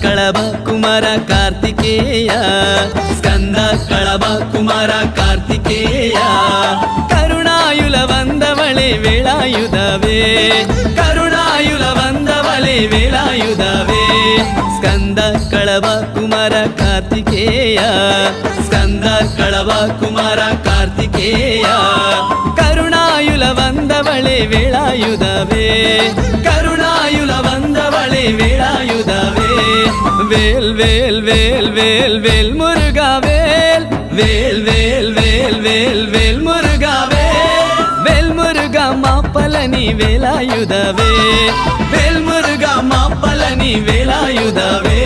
ಕಳಬ Kumara Kartikeya ಸ್ಕಂದ ಕಳಬ Kumara Kartikeya ಕರುಣಾಯುಲ ಬಂದವಳೆ ವೇಳಾಯುಧವೇ ಕರುಣಾಯುಲ ಬಂದವಳೆ ವೇಳಾಯುಧವೇ ಸ್ಕಂದ ಕಳಬ Kumara Kartikeya ಸ್ಕಂದ ಕಳಬ Kumara Kartikeya ಕರುಣಾಯುಲ ಬಂದವಳೆ ವೇಳಾಯುಧವೇ ಕರುಣಾಯುಲ ಬಂದವಳೆ ವೇಳಾಯುಧವೇ வேல் வேல் வேல் வேல் வேல் முருகா வேல் வேல் வேல் வேல் வேல் வேல் முருகா வேல் முருகா மாப்பலனி வேலாயுதவே வேல் முருகா மாப்பலனி வேலாயுதவே